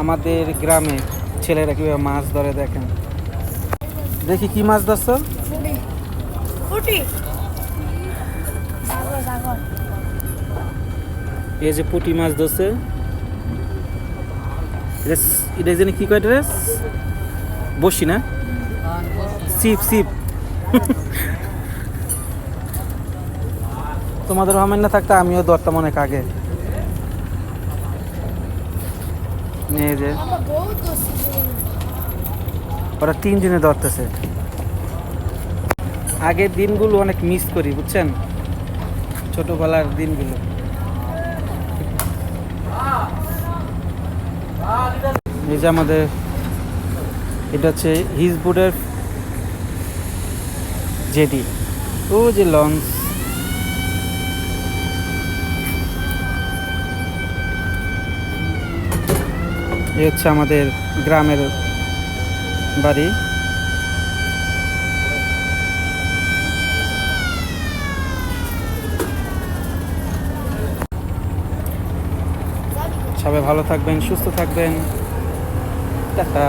আমাদের গ্রামে ছেলেরা কিভাবে মাছ ধরে দেখেন। দেখি কি মাছ ধরছো? এই যে পুঁটি মাছ ধরছে। এটা জানি কি কয় রে? বসি না, সিপ সিপ। তোমাদের রহমান না থাকতে আমিও ধরতাম অনেক আগে। এই যে ওরা 3 দিনে ধরতেছে। আগের দিনগুলো অনেক মিস করি, বুঝছেন, ছোটবেলার দিনগুলো। এই যে আমাদের এটা হচ্ছে হিজবুটের জেটি। ও যে লঞ্চ, এই হচ্ছে আমাদের গ্রামের বাড়ি। সবাই ভালো থাকবেন, সুস্থ থাকবেন। টাটা।